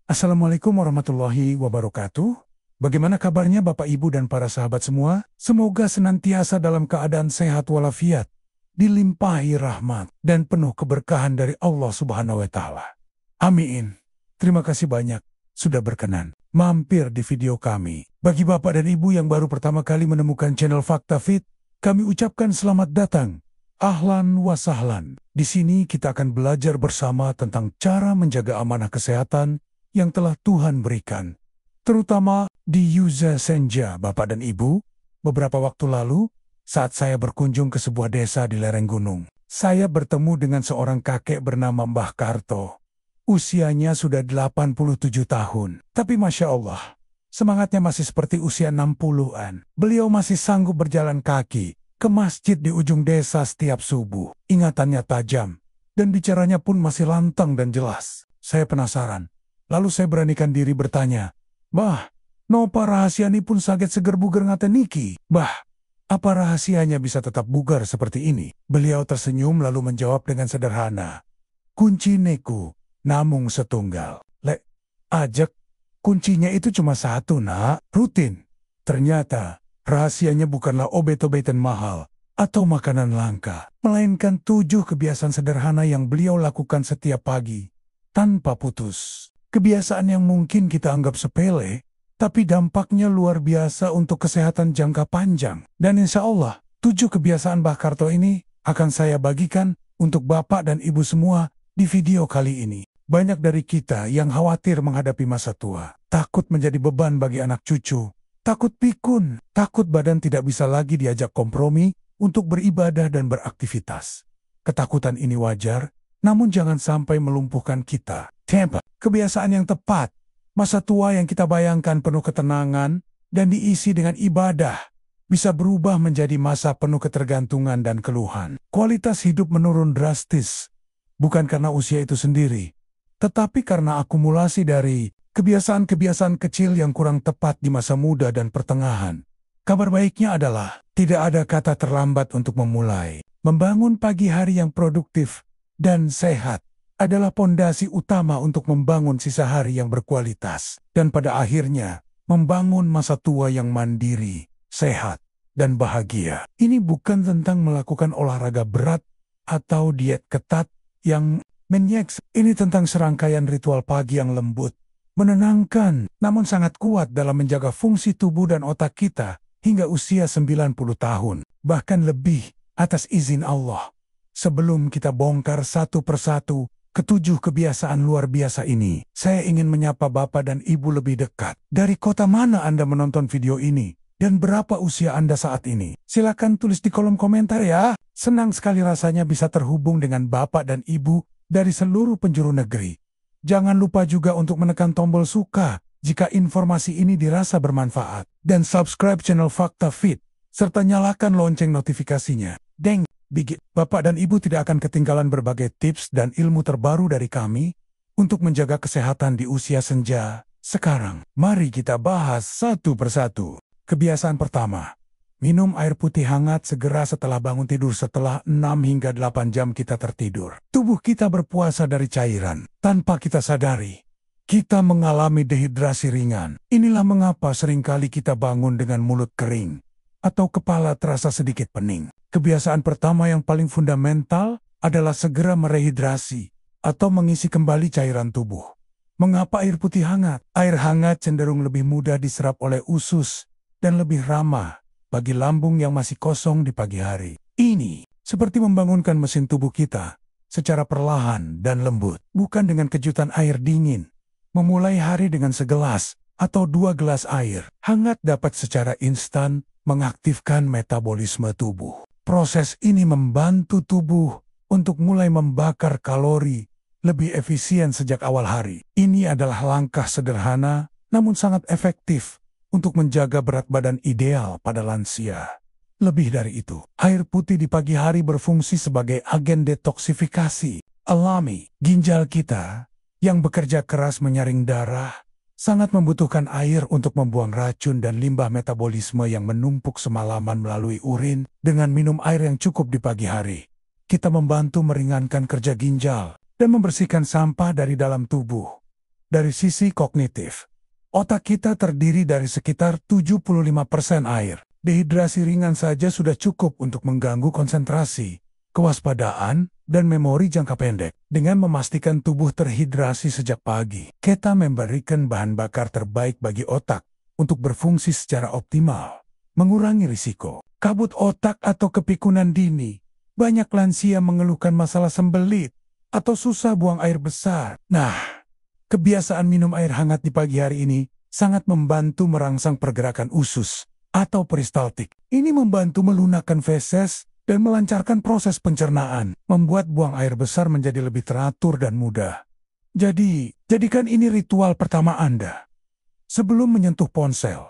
Assalamualaikum warahmatullahi wabarakatuh. Bagaimana kabarnya Bapak Ibu dan para sahabat semua? Semoga senantiasa dalam keadaan sehat walafiat, dilimpahi rahmat dan penuh keberkahan dari Allah Subhanahu wa Ta'ala. Amin. Terima kasih banyak sudah berkenan mampir di video kami. Bagi Bapak dan Ibu yang baru pertama kali menemukan channel Fakta Fit, kami ucapkan selamat datang. Ahlan wa sahlan. Di sini kita akan belajar bersama tentang cara menjaga amanah kesehatan yang telah Tuhan berikan, terutama di Yuza Senja, Bapak dan Ibu. Beberapa waktu lalu, saat saya berkunjung ke sebuah desa di lereng gunung, saya bertemu dengan seorang kakek bernama Mbah Karto. Usianya sudah 87 tahun, tapi Masya Allah, semangatnya masih seperti usia 60-an. Beliau masih sanggup berjalan kaki ke masjid di ujung desa setiap subuh. Ingatannya tajam, dan bicaranya pun masih lantang dan jelas. Saya penasaran. Lalu saya beranikan diri bertanya, "Bah, nopa rahasiani pun saget seger buger ngaten niki? Bah, apa rahasianya bisa tetap bugar seperti ini?" Beliau tersenyum lalu menjawab dengan sederhana, "Kunci neku, namung setunggal. Lek, ajak, kuncinya itu cuma satu, nak, rutin." Ternyata, rahasianya bukanlah obat-obatan mahal atau makanan langka, melainkan 7 kebiasaan sederhana yang beliau lakukan setiap pagi, tanpa putus. Kebiasaan yang mungkin kita anggap sepele, tapi dampaknya luar biasa untuk kesehatan jangka panjang. Dan insya Allah, 7 kebiasaan Mbah Karto ini akan saya bagikan untuk Bapak dan Ibu semua di video kali ini. Banyak dari kita yang khawatir menghadapi masa tua, takut menjadi beban bagi anak cucu, takut pikun, takut badan tidak bisa lagi diajak kompromi untuk beribadah dan beraktivitas. Ketakutan ini wajar, namun jangan sampai melumpuhkan kita. Tempat, kebiasaan yang tepat, masa tua yang kita bayangkan penuh ketenangan dan diisi dengan ibadah, bisa berubah menjadi masa penuh ketergantungan dan keluhan. Kualitas hidup menurun drastis, bukan karena usia itu sendiri, tetapi karena akumulasi dari kebiasaan-kebiasaan kecil yang kurang tepat di masa muda dan pertengahan. Kabar baiknya adalah, tidak ada kata terlambat untuk memulai. Membangun pagi hari yang produktif dan sehat adalah pondasi utama untuk membangun sisa hari yang berkualitas. Dan pada akhirnya, membangun masa tua yang mandiri, sehat, dan bahagia. Ini bukan tentang melakukan olahraga berat atau diet ketat yang menyeks. Ini tentang serangkaian ritual pagi yang lembut, menenangkan, namun sangat kuat dalam menjaga fungsi tubuh dan otak kita hingga usia 90 tahun, bahkan lebih atas izin Allah. Sebelum kita bongkar satu persatu ke-7 kebiasaan luar biasa ini, saya ingin menyapa Bapak dan Ibu lebih dekat. Dari kota mana Anda menonton video ini? Dan berapa usia Anda saat ini? Silakan tulis di kolom komentar ya. Senang sekali rasanya bisa terhubung dengan Bapak dan Ibu dari seluruh penjuru negeri. Jangan lupa juga untuk menekan tombol suka jika informasi ini dirasa bermanfaat. Dan subscribe channel Fakta Fit, serta nyalakan lonceng notifikasinya. Deng, bigit. Bapak dan Ibu tidak akan ketinggalan berbagai tips dan ilmu terbaru dari kami untuk menjaga kesehatan di usia senja. Sekarang, mari kita bahas satu persatu. Kebiasaan pertama, minum air putih hangat segera setelah bangun tidur. Setelah 6 hingga 8 jam kita tertidur, tubuh kita berpuasa dari cairan. Tanpa kita sadari, kita mengalami dehidrasi ringan. Inilah mengapa seringkali kita bangun dengan mulut kering atau kepala terasa sedikit pening. Kebiasaan pertama yang paling fundamental adalah segera merehidrasi atau mengisi kembali cairan tubuh. Mengapa air putih hangat? Air hangat cenderung lebih mudah diserap oleh usus dan lebih ramah bagi lambung yang masih kosong di pagi hari. Ini seperti membangunkan mesin tubuh kita secara perlahan dan lembut, bukan dengan kejutan air dingin. Memulai hari dengan segelas atau 2 gelas air hangat dapat secara instan mengaktifkan metabolisme tubuh. Proses ini membantu tubuh untuk mulai membakar kalori lebih efisien sejak awal hari. Ini adalah langkah sederhana namun sangat efektif untuk menjaga berat badan ideal pada lansia. Lebih dari itu, air putih di pagi hari berfungsi sebagai agen detoksifikasi alami. Ginjal kita yang bekerja keras menyaring darah sangat membutuhkan air untuk membuang racun dan limbah metabolisme yang menumpuk semalaman melalui urin. Dengan minum air yang cukup di pagi hari, kita membantu meringankan kerja ginjal dan membersihkan sampah dari dalam tubuh. Dari sisi kognitif, otak kita terdiri dari sekitar 75% air. Dehidrasi ringan saja sudah cukup untuk mengganggu konsentrasi, kewaspadaan, dan memori jangka pendek. Dengan memastikan tubuh terhidrasi sejak pagi, kita memberikan bahan bakar terbaik bagi otak untuk berfungsi secara optimal, mengurangi risiko kabut otak atau kepikunan dini. Banyak lansia mengeluhkan masalah sembelit atau susah buang air besar. Nah, kebiasaan minum air hangat di pagi hari ini sangat membantu merangsang pergerakan usus atau peristaltik. Ini membantu melunakkan feses dan melancarkan proses pencernaan, membuat buang air besar menjadi lebih teratur dan mudah. Jadi, jadikan ini ritual pertama Anda. Sebelum menyentuh ponsel,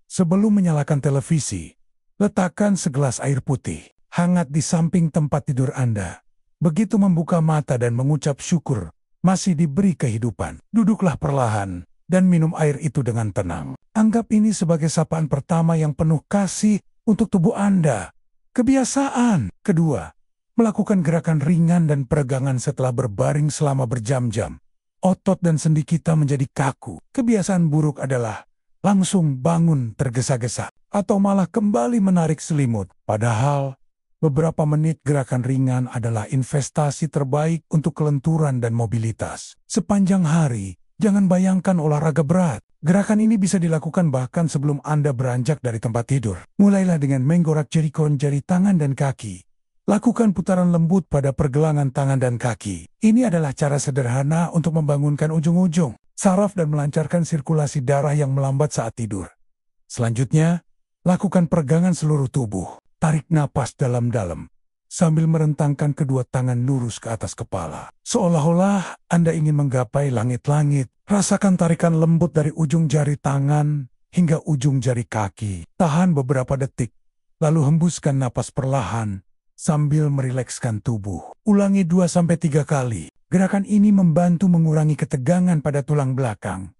sebelum menyalakan televisi, letakkan segelas air putih hangat di samping tempat tidur Anda. Begitu membuka mata dan mengucap syukur masih diberi kehidupan, duduklah perlahan dan minum air itu dengan tenang. Anggap ini sebagai sapaan pertama yang penuh kasih untuk tubuh Anda. Kebiasaan kedua, melakukan gerakan ringan dan peregangan setelah berbaring selama berjam-jam. Otot dan sendi kita menjadi kaku. Kebiasaan buruk adalah langsung bangun tergesa-gesa atau malah kembali menarik selimut. Padahal beberapa menit gerakan ringan adalah investasi terbaik untuk kelenturan dan mobilitas. Sepanjang hari, jangan bayangkan olahraga berat. Gerakan ini bisa dilakukan bahkan sebelum Anda beranjak dari tempat tidur. Mulailah dengan menggorak jari tangan dan kaki. Lakukan putaran lembut pada pergelangan tangan dan kaki. Ini adalah cara sederhana untuk membangunkan ujung-ujung saraf dan melancarkan sirkulasi darah yang melambat saat tidur. Selanjutnya, lakukan peregangan seluruh tubuh. Tarik napas dalam-dalam sambil merentangkan kedua tangan lurus ke atas kepala. Seolah-olah Anda ingin menggapai langit-langit. Rasakan tarikan lembut dari ujung jari tangan hingga ujung jari kaki. Tahan beberapa detik, lalu hembuskan napas perlahan sambil merilekskan tubuh. Ulangi 2-3 kali. Gerakan ini membantu mengurangi ketegangan pada tulang belakang.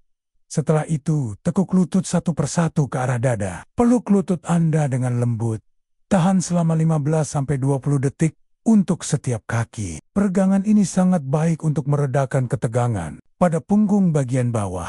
Setelah itu, tekuk lutut satu persatu ke arah dada. Peluk lutut Anda dengan lembut. Tahan selama 15-20 detik untuk setiap kaki. Peregangan ini sangat baik untuk meredakan ketegangan pada punggung bagian bawah,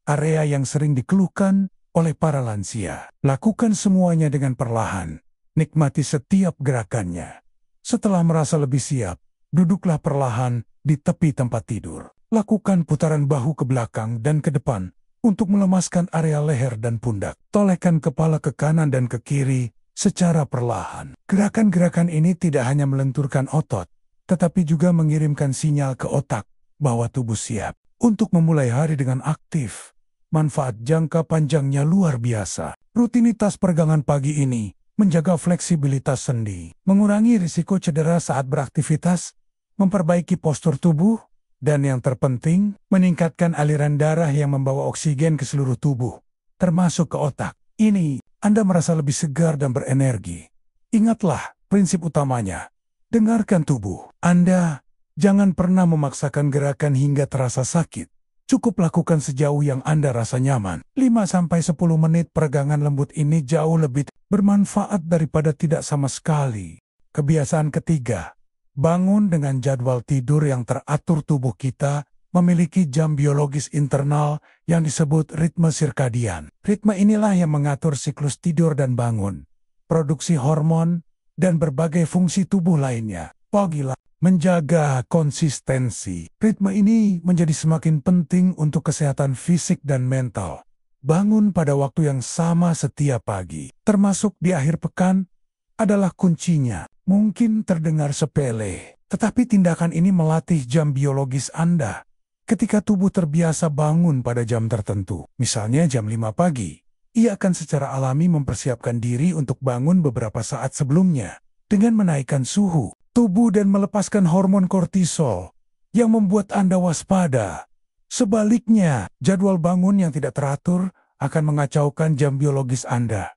area yang sering dikeluhkan oleh para lansia. Lakukan semuanya dengan perlahan. Nikmati setiap gerakannya. Setelah merasa lebih siap, duduklah perlahan di tepi tempat tidur. Lakukan putaran bahu ke belakang dan ke depan untuk melemaskan area leher dan pundak. Tolehkan kepala ke kanan dan ke kiri secara perlahan. Gerakan-gerakan ini tidak hanya melenturkan otot, tetapi juga mengirimkan sinyal ke otak bahwa tubuh siap untuk memulai hari dengan aktif. Manfaat jangka panjangnya luar biasa. Rutinitas peregangan pagi ini menjaga fleksibilitas sendi, mengurangi risiko cedera saat beraktivitas, memperbaiki postur tubuh, dan yang terpenting, meningkatkan aliran darah yang membawa oksigen ke seluruh tubuh, termasuk ke otak. Ini Anda merasa lebih segar dan berenergi. Ingatlah prinsip utamanya. Dengarkan tubuh Anda. Jangan pernah memaksakan gerakan hingga terasa sakit. Cukup lakukan sejauh yang Anda rasa nyaman. 5-10 menit peregangan lembut ini jauh lebih bermanfaat daripada tidak sama sekali. Kebiasaan ketiga, bangun dengan jadwal tidur yang teratur. Tubuh kita memiliki jam biologis internal yang disebut ritme sirkadian. Ritme inilah yang mengatur siklus tidur dan bangun, produksi hormon, dan berbagai fungsi tubuh lainnya. Pagilah, menjaga konsistensi. Ritme ini menjadi semakin penting untuk kesehatan fisik dan mental. Bangun pada waktu yang sama setiap pagi, termasuk di akhir pekan, adalah kuncinya. Mungkin terdengar sepele, tetapi tindakan ini melatih jam biologis Anda. Ketika tubuh terbiasa bangun pada jam tertentu, misalnya jam 5 pagi, ia akan secara alami mempersiapkan diri untuk bangun beberapa saat sebelumnya dengan menaikkan suhu tubuh dan melepaskan hormon kortisol yang membuat Anda waspada. Sebaliknya, jadwal bangun yang tidak teratur akan mengacaukan jam biologis Anda.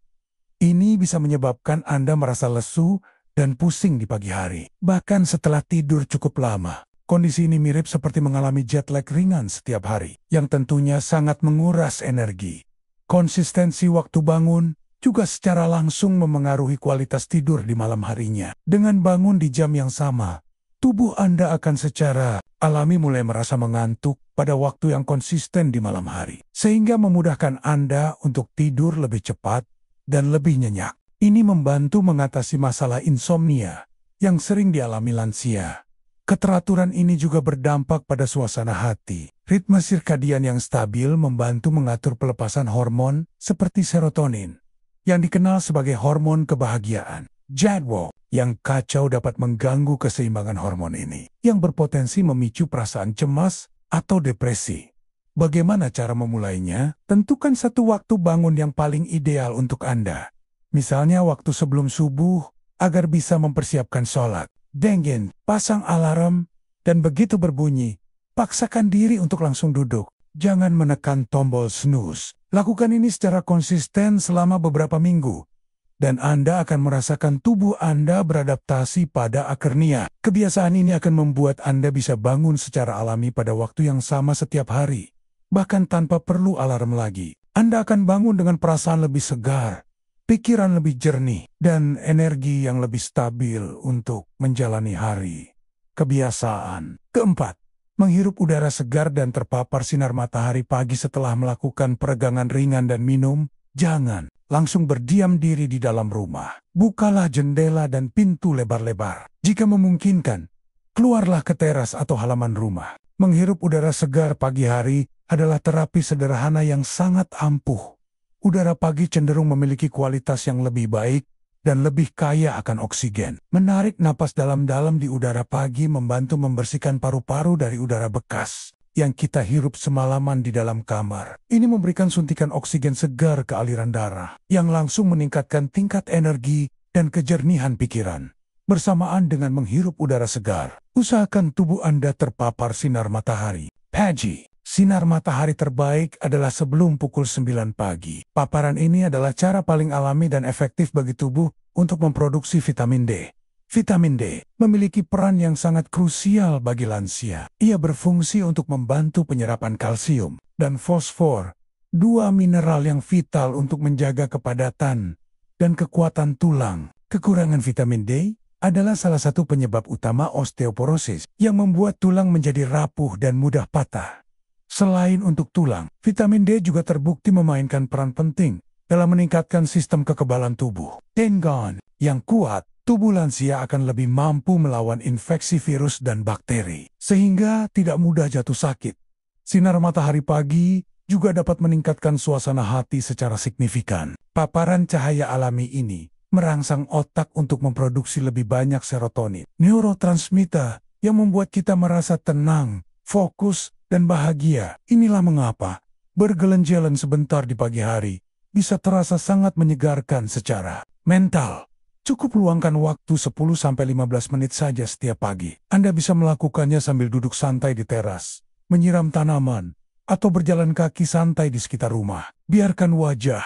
Ini bisa menyebabkan Anda merasa lesu dan pusing di pagi hari, bahkan setelah tidur cukup lama. Kondisi ini mirip seperti mengalami jet lag ringan setiap hari, yang tentunya sangat menguras energi. Konsistensi waktu bangun juga secara langsung memengaruhi kualitas tidur di malam harinya. Dengan bangun di jam yang sama, tubuh Anda akan secara alami mulai merasa mengantuk pada waktu yang konsisten di malam hari, sehingga memudahkan Anda untuk tidur lebih cepat dan lebih nyenyak. Ini membantu mengatasi masalah insomnia yang sering dialami lansia. Keteraturan ini juga berdampak pada suasana hati. Ritme sirkadian yang stabil membantu mengatur pelepasan hormon seperti serotonin, yang dikenal sebagai hormon kebahagiaan. Jadwal yang kacau dapat mengganggu keseimbangan hormon ini, yang berpotensi memicu perasaan cemas atau depresi. Bagaimana cara memulainya? Tentukan satu waktu bangun yang paling ideal untuk Anda. Misalnya waktu sebelum subuh, agar bisa mempersiapkan sholat. Dengin, pasang alarm, dan begitu berbunyi, paksakan diri untuk langsung duduk. Jangan menekan tombol snooze. Lakukan ini secara konsisten selama beberapa minggu, dan Anda akan merasakan tubuh Anda beradaptasi pada akernia. Kebiasaan ini akan membuat Anda bisa bangun secara alami pada waktu yang sama setiap hari, bahkan tanpa perlu alarm lagi. Anda akan bangun dengan perasaan lebih segar, pikiran lebih jernih, dan energi yang lebih stabil untuk menjalani hari. Kebiasaan keempat, menghirup udara segar dan terpapar sinar matahari pagi setelah melakukan peregangan ringan dan minum. Jangan langsung berdiam diri di dalam rumah. Bukalah jendela dan pintu lebar-lebar. Jika memungkinkan, keluarlah ke teras atau halaman rumah. Menghirup udara segar pagi hari adalah terapi sederhana yang sangat ampuh. Udara pagi cenderung memiliki kualitas yang lebih baik dan lebih kaya akan oksigen. Menarik napas dalam-dalam di udara pagi membantu membersihkan paru-paru dari udara bekas yang kita hirup semalaman di dalam kamar. Ini memberikan suntikan oksigen segar ke aliran darah, yang langsung meningkatkan tingkat energi dan kejernihan pikiran. Bersamaan dengan menghirup udara segar, usahakan tubuh Anda terpapar sinar matahari. Pagi. Sinar matahari terbaik adalah sebelum pukul 9 pagi. Paparan ini adalah cara paling alami dan efektif bagi tubuh untuk memproduksi vitamin D. Vitamin D memiliki peran yang sangat krusial bagi lansia. Ia berfungsi untuk membantu penyerapan kalsium dan fosfor, dua mineral yang vital untuk menjaga kepadatan dan kekuatan tulang. Kekurangan vitamin D adalah salah satu penyebab utama osteoporosis yang membuat tulang menjadi rapuh dan mudah patah. Selain untuk tulang, vitamin D juga terbukti memainkan peran penting dalam meningkatkan sistem kekebalan tubuh. Dengan yang kuat, tubuh lansia akan lebih mampu melawan infeksi virus dan bakteri, sehingga tidak mudah jatuh sakit. Sinar matahari pagi juga dapat meningkatkan suasana hati secara signifikan. Paparan cahaya alami ini merangsang otak untuk memproduksi lebih banyak serotonin, neurotransmitter yang membuat kita merasa tenang, fokus, dan bahagia. Inilah mengapa berjalan sebentar di pagi hari bisa terasa sangat menyegarkan secara mental. Cukup luangkan waktu 10-15 menit saja setiap pagi. Anda bisa melakukannya sambil duduk santai di teras, menyiram tanaman, atau berjalan kaki santai di sekitar rumah. Biarkan wajah,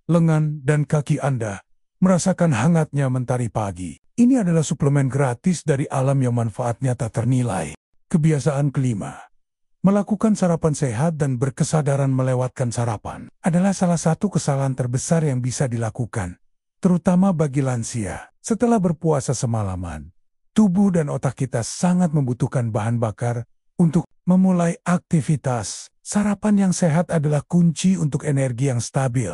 lengan, dan kaki Anda merasakan hangatnya mentari pagi. Ini adalah suplemen gratis dari alam yang manfaatnya tak ternilai. Kebiasaan kelima. Melakukan sarapan sehat dan berkesadaran melewatkan sarapan adalah salah satu kesalahan terbesar yang bisa dilakukan, terutama bagi lansia. Setelah berpuasa semalaman, tubuh dan otak kita sangat membutuhkan bahan bakar untuk memulai aktivitas. Sarapan yang sehat adalah kunci untuk energi yang stabil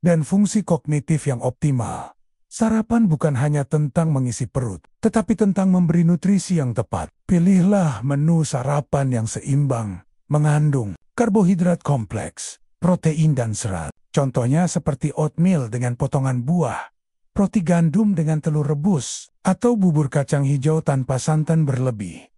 dan fungsi kognitif yang optimal. Sarapan bukan hanya tentang mengisi perut, tetapi tentang memberi nutrisi yang tepat. Pilihlah menu sarapan yang seimbang, mengandung karbohidrat kompleks, protein dan serat. Contohnya seperti oatmeal dengan potongan buah, roti gandum dengan telur rebus, atau bubur kacang hijau tanpa santan berlebih.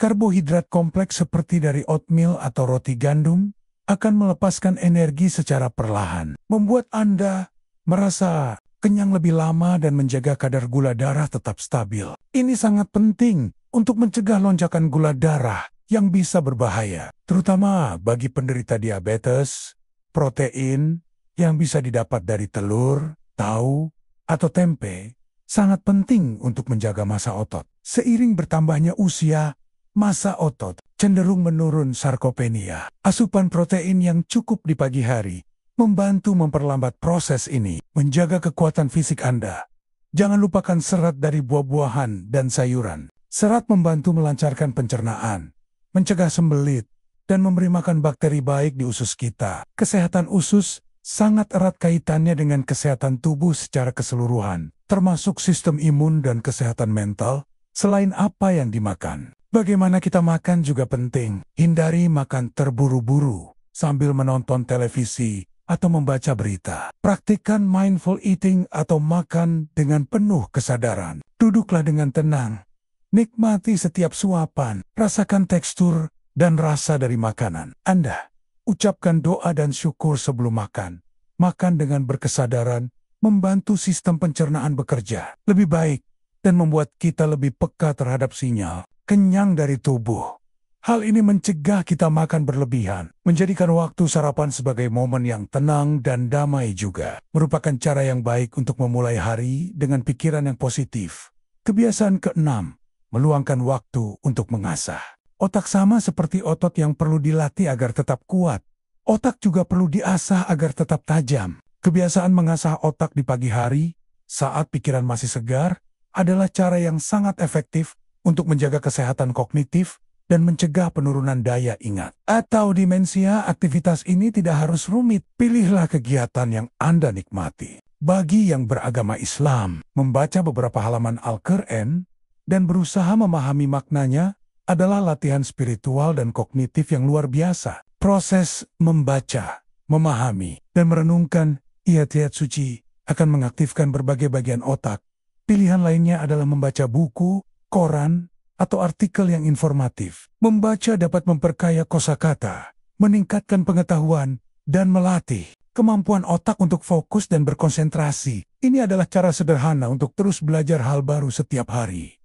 Karbohidrat kompleks seperti dari oatmeal atau roti gandum akan melepaskan energi secara perlahan, membuat Anda merasa kenyang lebih lama dan menjaga kadar gula darah tetap stabil. Ini sangat penting untuk mencegah lonjakan gula darah yang bisa berbahaya, terutama bagi penderita diabetes. Protein yang bisa didapat dari telur, tahu, atau tempe sangat penting untuk menjaga massa otot. Seiring bertambahnya usia, massa otot cenderung menurun sarkopenia. Asupan protein yang cukup di pagi hari membantu memperlambat proses ini, menjaga kekuatan fisik Anda. Jangan lupakan serat dari buah-buahan dan sayuran. Serat membantu melancarkan pencernaan, mencegah sembelit, dan memberi makan bakteri baik di usus kita. Kesehatan usus sangat erat kaitannya dengan kesehatan tubuh secara keseluruhan, termasuk sistem imun dan kesehatan mental. Selain apa yang dimakan, bagaimana kita makan juga penting. Hindari makan terburu-buru sambil menonton televisi atau membaca berita. Praktikkan mindful eating atau makan dengan penuh kesadaran. Duduklah dengan tenang. Nikmati setiap suapan. Rasakan tekstur dan rasa dari makanan Anda. Ucapkan doa dan syukur sebelum makan. Makan dengan berkesadaran membantu sistem pencernaan bekerja lebih baik dan membuat kita lebih peka terhadap sinyal kenyang dari tubuh. Hal ini mencegah kita makan berlebihan, menjadikan waktu sarapan sebagai momen yang tenang dan damai juga. Merupakan cara yang baik untuk memulai hari dengan pikiran yang positif. Kebiasaan keenam, meluangkan waktu untuk mengasah. Otak sama seperti otot yang perlu dilatih agar tetap kuat. Otak juga perlu diasah agar tetap tajam. Kebiasaan mengasah otak di pagi hari saat pikiran masih segar adalah cara yang sangat efektif untuk menjaga kesehatan kognitif dan mencegah penurunan daya ingat atau demensia. Aktivitas ini tidak harus rumit. Pilihlah kegiatan yang Anda nikmati. Bagi yang beragama Islam, membaca beberapa halaman Al-Quran dan berusaha memahami maknanya adalah latihan spiritual dan kognitif yang luar biasa. Proses membaca, memahami, dan merenungkan ayat-ayat suci akan mengaktifkan berbagai bagian otak. Pilihan lainnya adalah membaca buku, koran, atau artikel yang informatif. Membaca dapat memperkaya kosakata, meningkatkan pengetahuan, dan melatih kemampuan otak untuk fokus dan berkonsentrasi. Ini adalah cara sederhana untuk terus belajar hal baru setiap hari.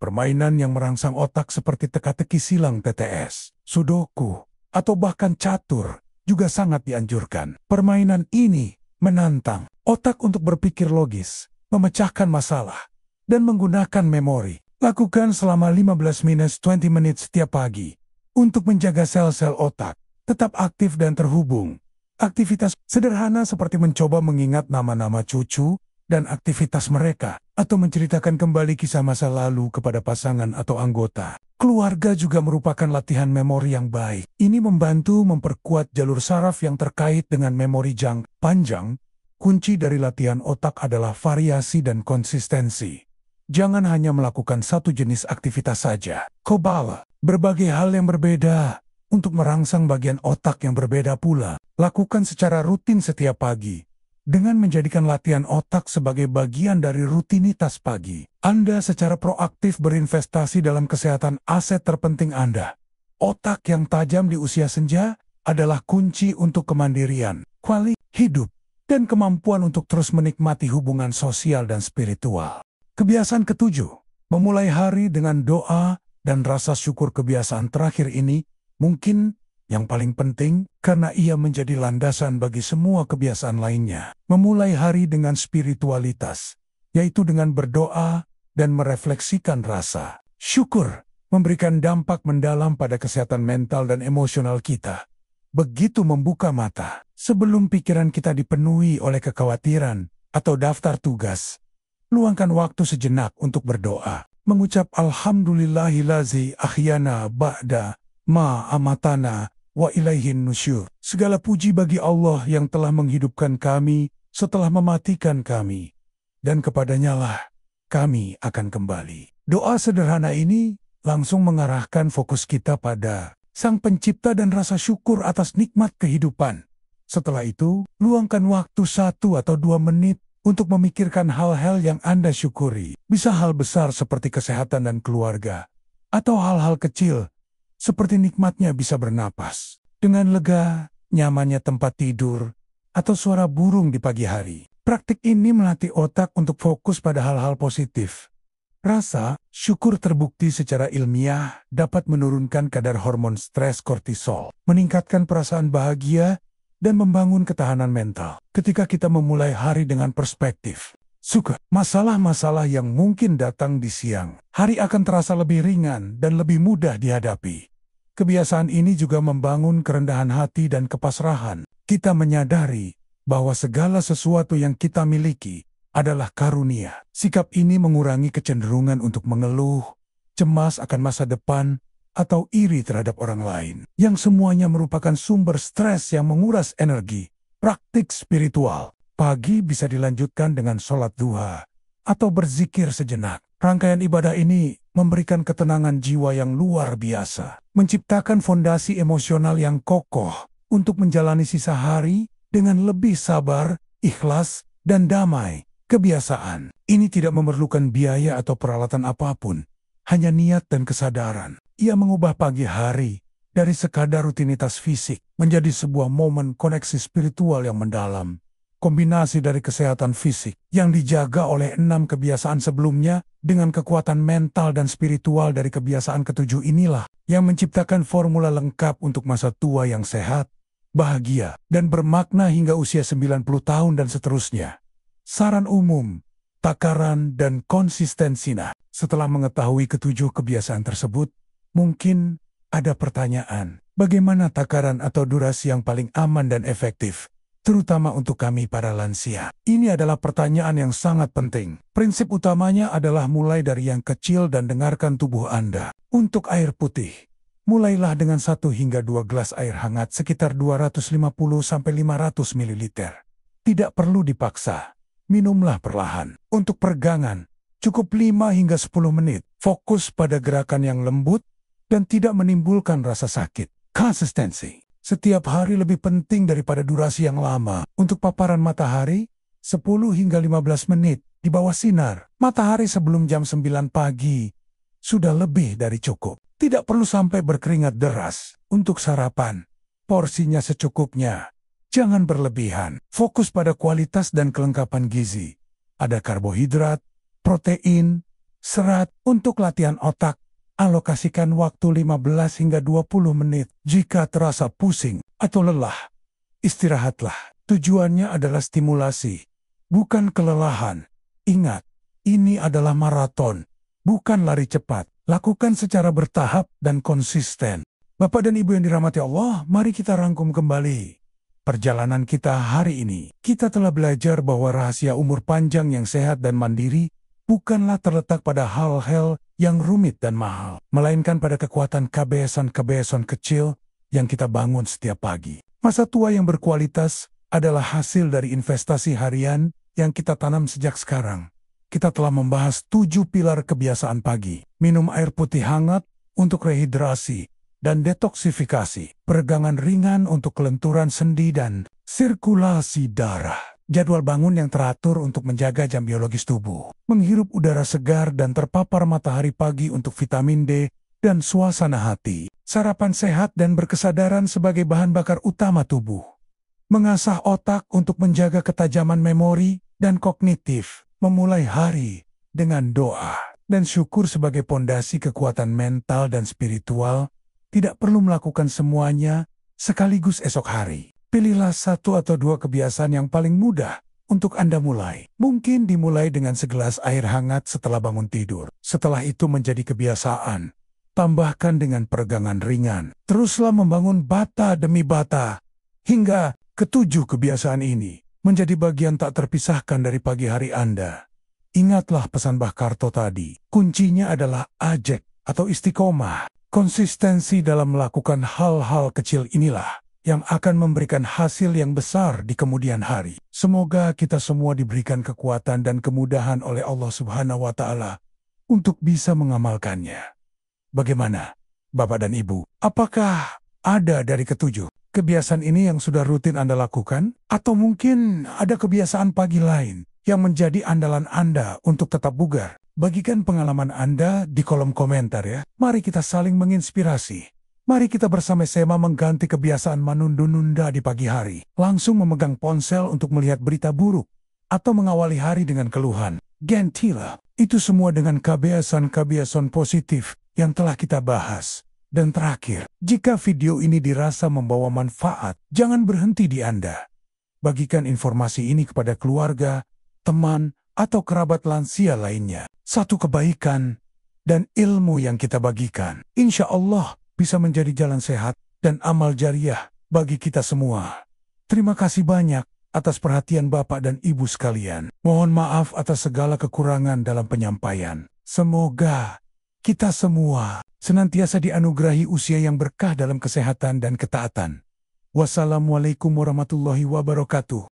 Permainan yang merangsang otak seperti teka-teki silang TTS, sudoku, atau bahkan catur juga sangat dianjurkan. Permainan ini menantang otak untuk berpikir logis, memecahkan masalah, dan menggunakan memori. Lakukan selama 15-20 menit setiap pagi untuk menjaga sel-sel otak tetap aktif dan terhubung. Aktivitas sederhana seperti mencoba mengingat nama-nama cucu dan aktivitas mereka, atau menceritakan kembali kisah masa lalu kepada pasangan atau anggota keluarga juga merupakan latihan memori yang baik. Ini membantu memperkuat jalur saraf yang terkait dengan memori jangka panjang. Kunci dari latihan otak adalah variasi dan konsistensi. Jangan hanya melakukan satu jenis aktivitas saja. Cobalah berbagai hal yang berbeda untuk merangsang bagian otak yang berbeda pula. Lakukan secara rutin setiap pagi. Dengan menjadikan latihan otak sebagai bagian dari rutinitas pagi, Anda secara proaktif berinvestasi dalam kesehatan aset terpenting Anda. Otak yang tajam di usia senja adalah kunci untuk kemandirian, kualitas hidup, dan kemampuan untuk terus menikmati hubungan sosial dan spiritual. Kebiasaan ketujuh, memulai hari dengan doa dan rasa syukur. Kebiasaan terakhir ini mungkin yang paling penting karena ia menjadi landasan bagi semua kebiasaan lainnya. Memulai hari dengan spiritualitas, yaitu dengan berdoa dan merefleksikan rasa syukur, memberikan dampak mendalam pada kesehatan mental dan emosional kita. Begitu membuka mata, sebelum pikiran kita dipenuhi oleh kekhawatiran atau daftar tugas, luangkan waktu sejenak untuk berdoa. Mengucap Alhamdulillahillazi ahyana ba'da ma amatana wa ilaihin nusyur. Segala puji bagi Allah yang telah menghidupkan kami setelah mematikan kami, dan kepadanya lah kami akan kembali. Doa sederhana ini langsung mengarahkan fokus kita pada Sang Pencipta dan rasa syukur atas nikmat kehidupan. Setelah itu, luangkan waktu 1 atau 2 menit untuk memikirkan hal-hal yang Anda syukuri. Bisa hal besar seperti kesehatan dan keluarga, atau hal-hal kecil seperti nikmatnya bisa bernapas dengan lega, nyamannya tempat tidur, atau suara burung di pagi hari. Praktik ini melatih otak untuk fokus pada hal-hal positif. Rasa syukur terbukti secara ilmiah dapat menurunkan kadar hormon stres kortisol, meningkatkan perasaan bahagia, dan membangun ketahanan mental. Ketika kita memulai hari dengan perspektif syukur, masalah-masalah yang mungkin datang di siang hari akan terasa lebih ringan dan lebih mudah dihadapi. Kebiasaan ini juga membangun kerendahan hati dan kepasrahan. Kita menyadari bahwa segala sesuatu yang kita miliki adalah karunia. Sikap ini mengurangi kecenderungan untuk mengeluh, cemas akan masa depan, atau iri terhadap orang lain, yang semuanya merupakan sumber stres yang menguras energi. Praktik spiritual pagi bisa dilanjutkan dengan sholat duha atau berzikir sejenak. Rangkaian ibadah ini memberikan ketenangan jiwa yang luar biasa, menciptakan fondasi emosional yang kokoh untuk menjalani sisa hari dengan lebih sabar, ikhlas, dan damai. Kebiasaan ini tidak memerlukan biaya atau peralatan apapun, hanya niat dan kesadaran. Ia mengubah pagi hari dari sekadar rutinitas fisik menjadi sebuah momen koneksi spiritual yang mendalam. Kombinasi dari kesehatan fisik yang dijaga oleh 6 kebiasaan sebelumnya dengan kekuatan mental dan spiritual dari kebiasaan ketujuh inilah yang menciptakan formula lengkap untuk masa tua yang sehat, bahagia, dan bermakna hingga usia 90 tahun dan seterusnya. Saran umum, takaran, dan konsistensi. Nah, setelah mengetahui ketujuh kebiasaan tersebut, mungkin ada pertanyaan, bagaimana takaran atau durasi yang paling aman dan efektif? Terutama untuk kami para lansia. Ini adalah pertanyaan yang sangat penting. Prinsip utamanya adalah mulai dari yang kecil dan dengarkan tubuh Anda. Untuk air putih, mulailah dengan 1 hingga 2 gelas air hangat sekitar 250-500 ml. Tidak perlu dipaksa, minumlah perlahan. Untuk peregangan, cukup 5 hingga 10 menit. Fokus pada gerakan yang lembut dan tidak menimbulkan rasa sakit. Konsistensi. Setiap hari lebih penting daripada durasi yang lama. Untuk paparan matahari, 10 hingga 15 menit di bawah sinar matahari sebelum jam 9 pagi sudah lebih dari cukup. Tidak perlu sampai berkeringat deras. Untuk sarapan, porsinya secukupnya. Jangan berlebihan. Fokus pada kualitas dan kelengkapan gizi. Ada karbohidrat, protein, serat. Untuk latihan otak, alokasikan waktu 15 hingga 20 menit. Jika terasa pusing atau lelah, istirahatlah. Tujuannya adalah stimulasi, bukan kelelahan. Ingat, ini adalah maraton, bukan lari cepat. Lakukan secara bertahap dan konsisten. Bapak dan Ibu yang dirahmati Allah, mari kita rangkum kembali perjalanan kita hari ini. Kita telah belajar bahwa rahasia umur panjang yang sehat dan mandiri bukanlah terletak pada hal-hal yang rumit dan mahal, melainkan pada kekuatan kebiasaan-kebiasaan kecil yang kita bangun setiap pagi. Masa tua yang berkualitas adalah hasil dari investasi harian yang kita tanam sejak sekarang. Kita telah membahas 7 pilar kebiasaan pagi. Minum air putih hangat untuk rehidrasi dan detoksifikasi. Peregangan ringan untuk kelenturan sendi dan sirkulasi darah. Jadwal bangun yang teratur untuk menjaga jam biologis tubuh. Menghirup udara segar dan terpapar matahari pagi untuk vitamin D dan suasana hati. Sarapan sehat dan berkesadaran sebagai bahan bakar utama tubuh. Mengasah otak untuk menjaga ketajaman memori dan kognitif. Memulai hari dengan doa dan syukur sebagai pondasi kekuatan mental dan spiritual. Tidak perlu melakukan semuanya sekaligus esok hari. Pilihlah 1 atau 2 kebiasaan yang paling mudah untuk Anda mulai. Mungkin dimulai dengan segelas air hangat setelah bangun tidur. Setelah itu menjadi kebiasaan. Tambahkan dengan peregangan ringan. Teruslah membangun bata demi bata. Hingga ketujuh kebiasaan ini menjadi bagian tak terpisahkan dari pagi hari Anda. Ingatlah pesan Mbah Karto tadi. Kuncinya adalah ajek atau istiqomah. Konsistensi dalam melakukan hal-hal kecil inilah yang akan memberikan hasil yang besar di kemudian hari. Semoga kita semua diberikan kekuatan dan kemudahan oleh Allah Subhanahu wa Ta'ala untuk bisa mengamalkannya. Bagaimana, Bapak dan Ibu? Apakah ada dari ketujuh kebiasaan ini yang sudah rutin Anda lakukan? Atau mungkin ada kebiasaan pagi lain yang menjadi andalan Anda untuk tetap bugar? Bagikan pengalaman Anda di kolom komentar ya. Mari kita saling menginspirasi. Mari kita bersama-sama mengganti kebiasaan menunda-nunda di pagi hari. Langsung memegang ponsel untuk melihat berita buruk. Atau mengawali hari dengan keluhan. Gantilah. Itu semua dengan kebiasaan-kebiasaan positif yang telah kita bahas. Dan terakhir, jika video ini dirasa membawa manfaat, jangan berhenti di Anda. Bagikan informasi ini kepada keluarga, teman, atau kerabat lansia lainnya. Satu kebaikan dan ilmu yang kita bagikan, insya Allah bisa menjadi jalan sehat dan amal jariah bagi kita semua. Terima kasih banyak atas perhatian Bapak dan Ibu sekalian. Mohon maaf atas segala kekurangan dalam penyampaian. Semoga kita semua senantiasa dianugerahi usia yang berkah dalam kesehatan dan ketaatan. Wassalamualaikum warahmatullahi wabarakatuh.